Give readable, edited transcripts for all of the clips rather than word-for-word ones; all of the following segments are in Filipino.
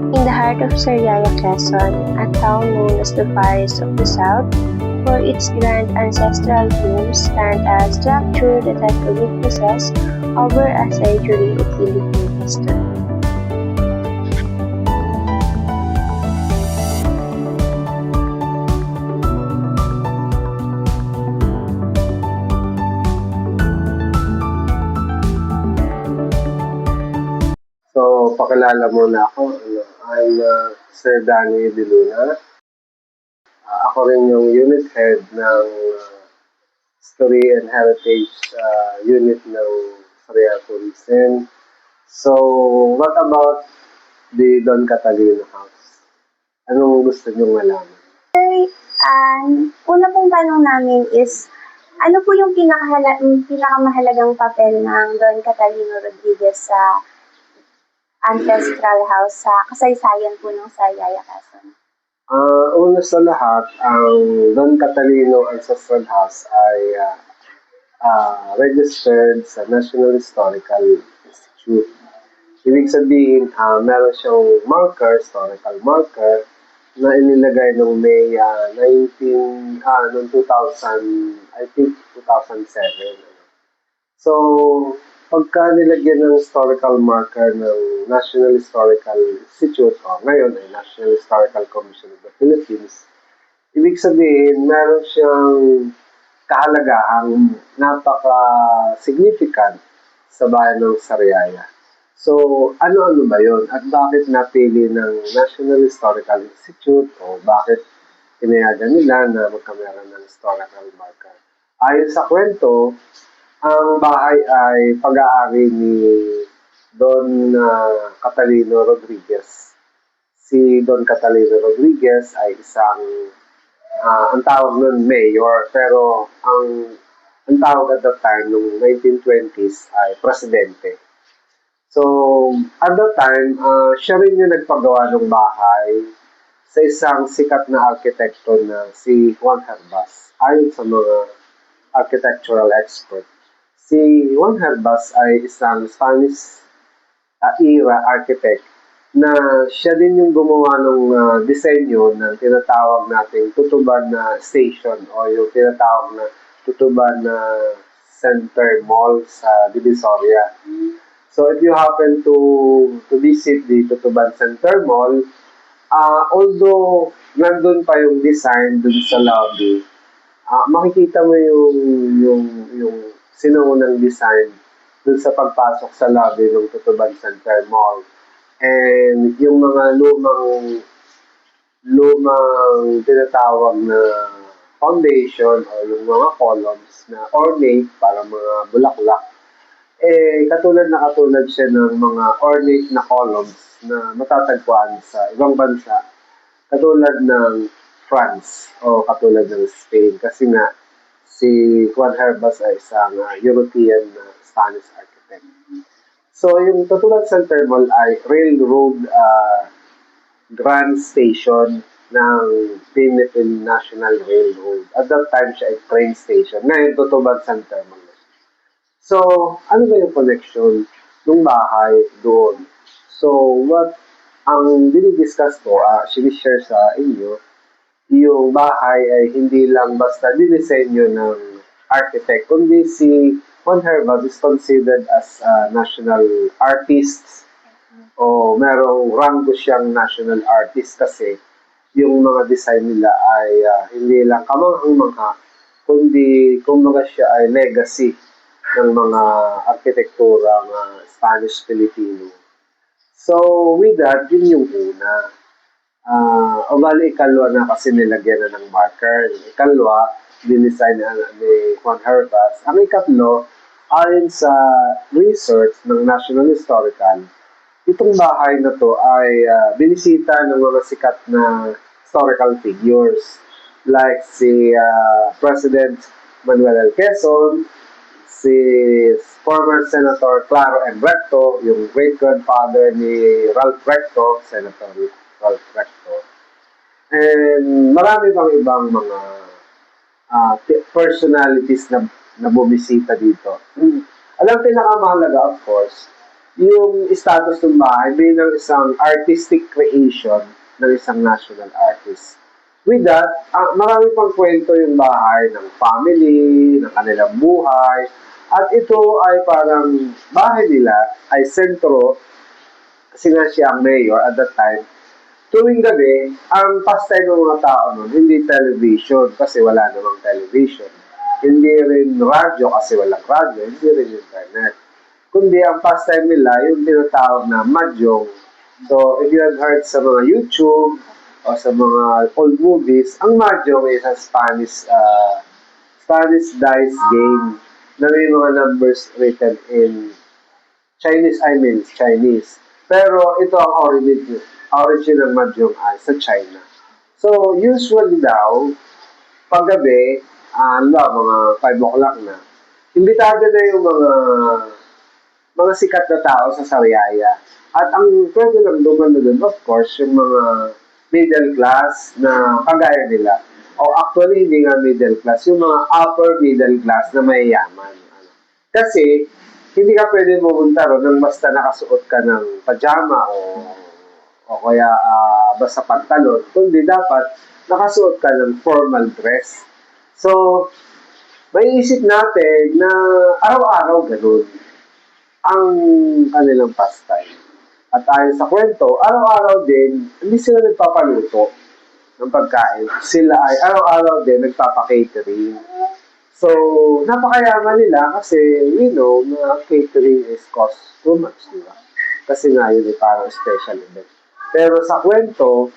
In the heart of Sariaya, Quezon, a town known as the Faris of the South, for its grand ancestral tombs stand a structure that has witnesses over a century of Philippine history. So, pakilala muna ako. I'm Sir Danny De Luna. Ako rin yung unit head ng History and Heritage Unit ng Sariaya Tourism. So, what about the Don Catalino House? Anong gusto niyong malaman? Una pong tanong namin is, ano po yung pinakamahalagang papel ng Don Catalino Rodriguez sa ancestral house sa kasaysayan po ng Sariaya, Quezon? Una sa lahat, ang Don Catalino Ancestral House ay registered sa National Historical Institute. Ibig sabihin, meron siyang marker, historical marker, na inilagay noong May 2000, I think 2007. So, pagka nilagyan ng historical marker ng National Historical Institute, o ngayon ay National Historical Commission of the Philippines, ibig sabihin, meron siyang kahalagahang napaka-significant sa bayan ng Sariaya. So, ano-ano ba yun? At bakit napili ng National Historical Institute o bakit pinayagan nila na magkameron ng historical marker? Ayon sa kwento, ang bahay ay pag-aari ni Don Catalino Rodriguez. Si Don Catalino Rodriguez ay isang, ang tawag nun mayor, pero ang tawag at that time, noong 1920s, ay presidente. So, at that time, siya rin yung nagpagawa ng bahay sa isang sikat na arkitekto na si Juan Herbas, ayon sa mga architectural expert. Si Juan Herbas ay isang Spanish era architect na siya din yung gumawa ng disenyo ng tinatawag nating Tutuban na station o yung tinatawag na Tutuban na Center Mall sa Divisoria. So if you happen to visit the Tutuban Center Mall, although nandun pa yung design dun sa lobby, makikita mo yung sinuunang design dun sa pagpasok sa lobby ng Tutuban Center Mall. And yung mga lumang tinatawag na foundation o yung mga columns na ornate para mga bulaklak, katulad siya ng mga ornate na columns na matatagpuan sa ibang bansa, katulad ng France o katulad ng Spain. Kasi nga, si Juan Herbas ay isang European Spanish architect. So, yung Tutuban Center Mall ay railroad grand station ng Philippine National Railroad. At that time, siya ay train station. Ngayon, Tutuban Center Mall. So, ano ba yung connection ng bahay doon? So, what ang dinidiscuss ko, sinishare sa inyo, yung bahay ay hindi lang basta dinisenyo ng architect, kundi si Juan Herbas is considered as a national artist o merong rango siyang national artist kasi yung mga design nila ay hindi lang kamanghang-mangha, kundi kumbaga siya ay legacy ng mga arkitekturang Spanish-Filipino. So, with that, yun yung una. Bali, ikalwa na kasi nilagyan na ng marker. Ikalwa, dinisign ni Juan Herbas. Ang ikatlo, ayon sa research ng National Historical, itong bahay na to ay binisita ng mga sikat na historical figures like si President Manuel L. Quezon, si former Senator Claro M. Recto, yung great-grandfather ni Ralph Recto, Senator Ralph Recto. And marami pang ibang mga personalities na bumisita dito. Alam, pinakamahalaga, of course, yung status ng bahay bilang isang artistic creation ng isang national artist. With that, marami pang kwento yung bahay ng family, ng kanilang buhay, at ito ay parang bahay nila ay sentro kasi nga siya ang mayor at that time. Tuwing gabi, ang pastime ng mga tao nun, hindi television kasi wala namang television. Hindi rin radyo kasi walang radyo, hindi rin internet. Kundi ang pastime nila, yung tinatawag na mahjong. So, if you have heard sa mga YouTube o sa mga old movies, ang mahjong is a Spanish dice game na may mga numbers written in Chinese. Pero ito ang origin ng mahjong ay sa China. So, usually daw, paggabi, mga 5 o'clock na, imbitado na yung mga sikat na tao sa Sariaya. At ang pwede lang dumano dun, of course, yung mga middle class na kagaya nila. O actually, hindi nga middle class, yung mga upper middle class na mayayaman. Kasi, hindi ka pwede pumunta ron nang basta nakasuot ka ng pajama o kaya basta pantalon, kundi dapat nakasuot ka ng formal dress. So, maiisip natin na araw-araw ganun ang kanilang pastime. At ayon sa kwento, araw-araw din, hindi sila nagpapaluto ng pagkain. Sila ay araw-araw din nagpapakatering. So, napakayaman nila kasi we know na catering is cost too much, di ba? Kasi nga yun ay parang special event. Pero sa kwento,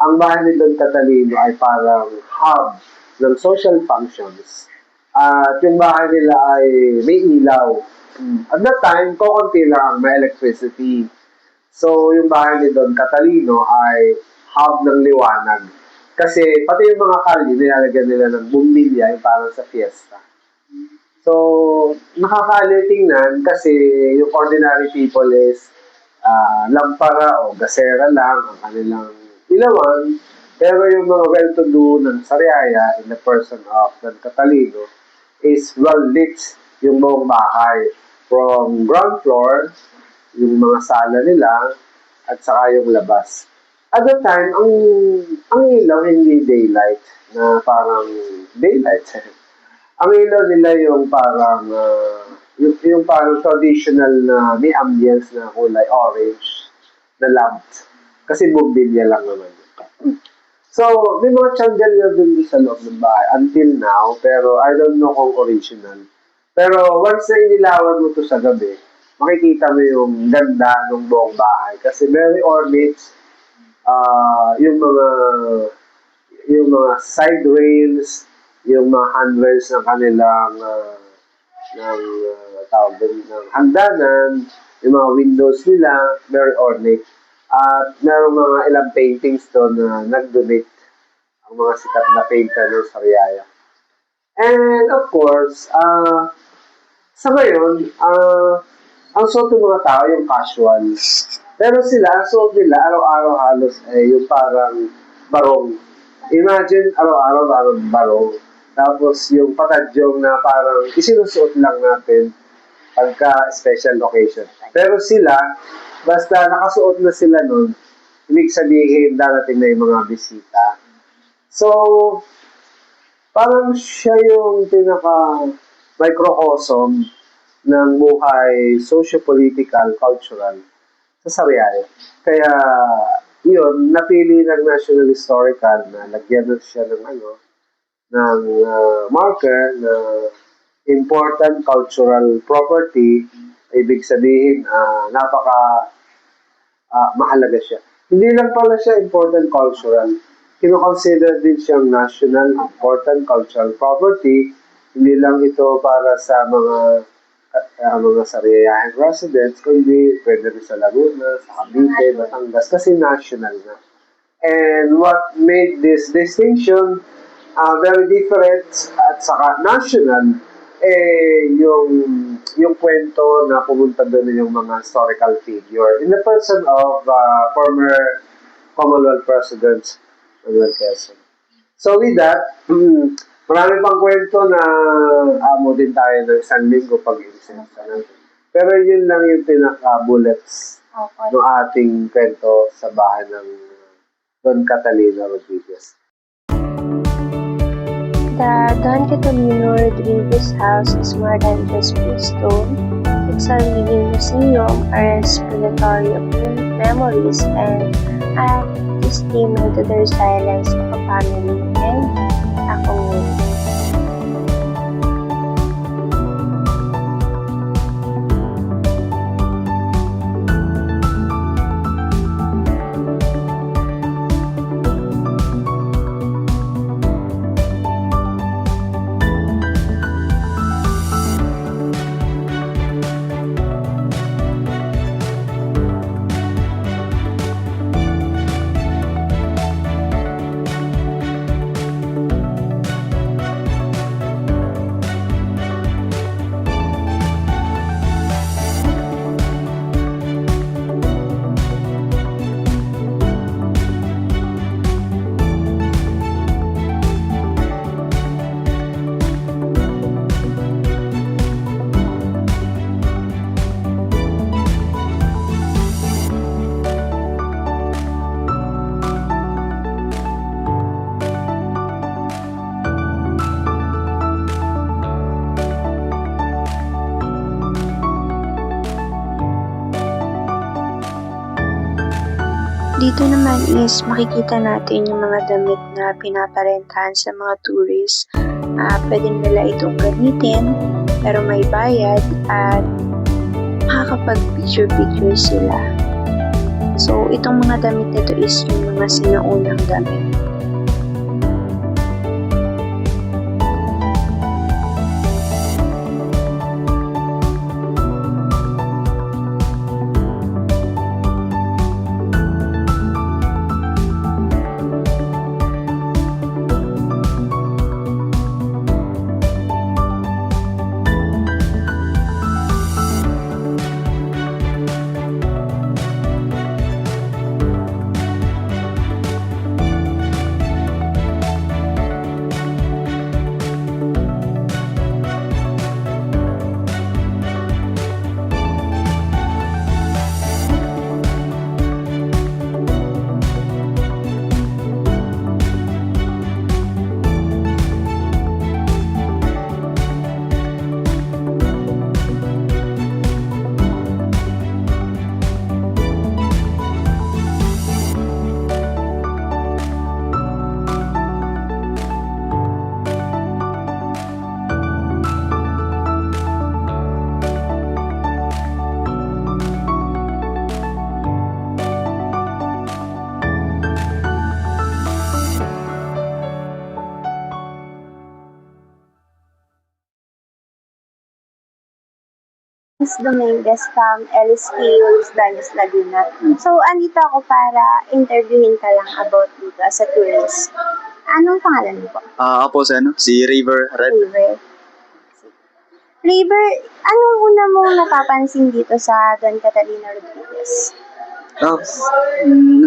ang bahay ni Don Catalino ay parang hub ng social functions. At yung bahay nila ay may ilaw. At that time, kukunti lang may electricity. So, yung bahay ni Don Catalino ay hub ng liwanag. Kasi pati yung mga kalye, nilalagyan nila ng bumbilya, yung parang sa fiesta. So, nakakali tingnan kasi yung ordinary people is lampara o gasera lang ang kanilang ilawan. Pero yung mga well-to-do ng Sariaya in the person of Don Catalino is well-lit yung buong bahay. From ground floor, yung mga sala nila, at saka yung labas. At that time, ang ilaw hindi daylight, na parang daylight. Ang ilaw nila yung parang, yung parang traditional na may ambience na kulay orange na lamp. Kasi bumbilya lang naman. So, may mga chandelier dun sa loob ng bahay until now, pero I don't know kung original. Pero once na inilawan mo to sa gabi, makikita mo yung ganda ng buong bahay. Kasi very ornate, yung mga side rails, yung mga handrails ng kanilang tawag din ng hagdanan, yung mga windows nila, very ornate. At meron mga ilang paintings doon na nag-donate ang mga sikat na painter ng Sariaya. And of course, sa ngayon, ang suot ng mga tao yung casual. Pero sila, ang suot nila araw-araw halos yung parang barong. Imagine araw-araw parang barong. Tapos yung patadyong na parang isinusuot lang natin pagka special occasion. Pero sila, basta nakasuot na sila nun, ibig sabihin darating na yung mga bisita. So, parang siya yung pinaka-microcosm ng buhay socio-political, cultural sa Sariaya. Kaya, yun, napili ng National Historical na lagyan na siya ng marker na important cultural property. Ibig sabihin, mahalaga siya. Hindi lang pala siya important cultural. Kino-consider din siyang national important cultural property. Hindi lang ito para sa mga Sariayan residents, kundi pwede rin sa Laguna, sa Cavite, Batangas, kasi national na. And what made this distinction very different at saka national, yung kwento na pumunta doon yung mga historical figure in the person of former Commonwealth President Manuel Quezon. So with that, marami pang kwento na amo din tayo ng isang linggo pag-iisip natin. Pero yun lang yung pinaka-bullets Opo. ng ating kwento sa bahay ng Don Catalino Rodriguez. The Don Catalino Rodriguez house is more than just stone. It's a living museum, a repository of memories, and a testament to the resilience of a family and a community. Dito naman is makikita natin yung mga damit na pinaparentahan sa mga tourists. Pwede nila itong gamitin pero may bayad at makakapag-picture-picture sila. So, itong mga damit nito is yung mga sinaunang damit. Miss Dominguez from LSP Daños Laguna. So, andito ako para interviewin ka lang about dito as a tourist. Anong pangalan mo po? Ako si River Red. River. River, anong una mong napapansin dito sa Don Catalino Rodriguez?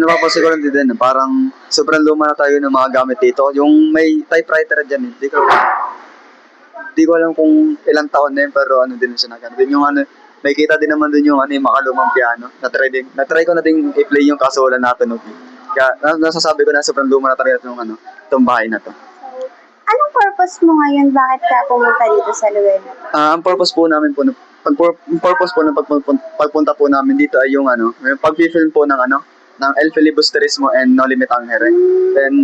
Napapansin ko lang din, parang sobrang luma na tayo ng mga gamit dito. Yung may typewriter dyan, hindi ko alam kung ilang taon na yun, pero din siya nagano. Din yung may kita din naman din yung yung makalumang piano. Na-try ko na din i-play yung kaso wala natunog. Kaya nasasabi ko na sobrang luma na talaga itong bahay na to. Anong purpose mo ngayon? Bakit ka pumunta dito sa lugar na to? Ang purpose po namin po, ng pagpunta po namin dito ay yung yung pag-film po ng ng El Filibusterismo and No Limit Angere. Then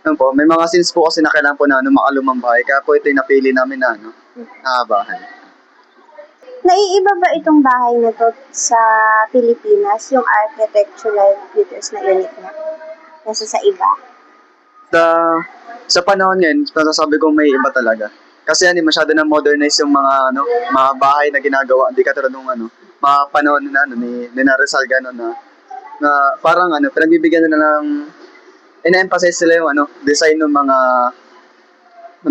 may mga scenes po kasi na kailangan po na makalumang bahay, kaya po ito yung napili namin na bahay. Naiiba ba itong bahay na to sa Pilipinas, yung architectural features na unique niya? Nasa sa iba? Sa panahon ngayon, masasabi ko may iba talaga. Kasi masyado na modernize yung mga mga bahay na ginagawa, hindi katulad nung mga panahon na ni Rizal gano'n na parang pinagbibigyan nila ng ina-emphasize sila yung design ng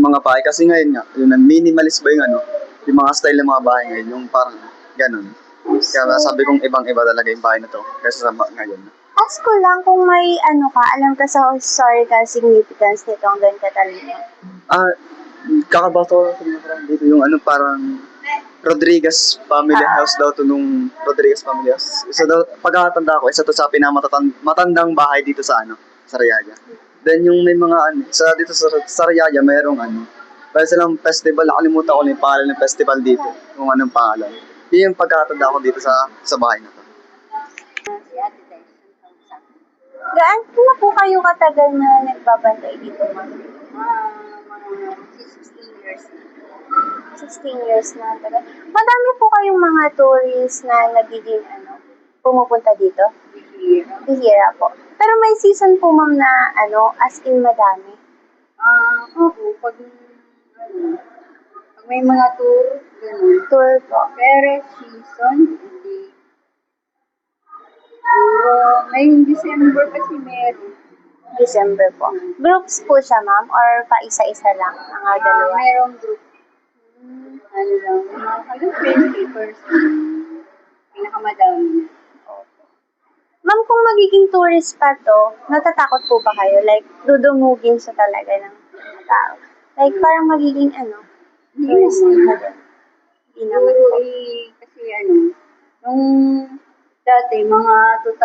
mga bahay, kasi ngayon nga yung minimalist ba yung mga style ng mga bahay ngayon, yung parang gano'n. Kaya sabi kong ibang-iba talaga yung bahay na to kasi sa ngayon. Ask ko lang kung may alam ka sa historical significance nitong Don Catalino. Kakabato dito yung parang Rodriguez Family House daw to nung Rodriguez Family House. Isa daw, pagkakatanda ko, isa to sa pinakamatandang bahay dito sa Sariaya. Then yung may mga dito sa Sariaya, mayroong dahil silang festival, nakalimutan ko na yung pangalan ng festival dito, kung anong pangalan. Yun yung pagkakatanda ko dito sa bahay na to. Gaano na po kayo katagal na nagbabantay dito, ma'am? Mga 16 years na. 16 years na tagal. Madami po kayong mga tourists na nagiging pumupunta dito? Bihira po. Pero may season po, ma'am, na as in madami. Oo, pag may mga tour, ganun. Tour po. Pero season, hindi. Siguro, ngayong December kasi meron. December po. Groups po siya, ma'am? Or pa-isa-isa lang? Mga dalawa? Merong group. Ano lang, mga 20%. Pinakamadami na. Ma'am, kung magiging tourist pa to, natatakot po ba kayo? Like, dudumugin siya talaga ng mga tao. Like, parang magiging tourist na doon. Hindi naman Siguro, po. kasi nung dati, mga 2018,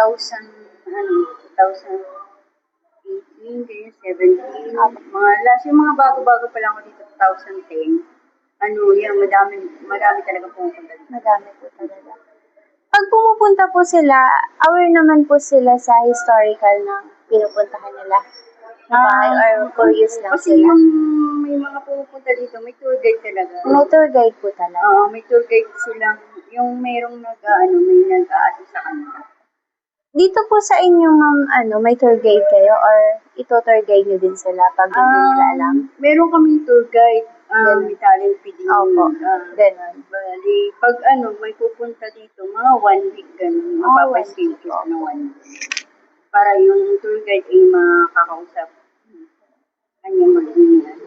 ganyan, 17, yung mga bago-bago pa lang ako dito, 2010, madami talaga pumunta dito. Madami po talaga. Pag pumupunta po sila, aware naman po sila sa historical ng pinupuntahan nila na bahay or curious lang Kasi sila. yung may mga pupunta dito, may tour guide talaga. May tour guide po talaga. Oo, may tour guide silang, yung merong may nag-a-assist sa kanila. Dito po sa inyo, ma'am, may tour guide kayo or ito-tour guide nyo din sila pag hindi nila alam? Meron kaming tour guide, may talent feeding. Opo, ganun. Bali, pag may pupunta dito, mga 1 week ganun, mapapasin ko na 1 week. Para yung tour guide ay makakausap kanyang mag-iingat.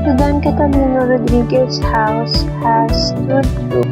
The Don Catalino Rodriguez house has stood through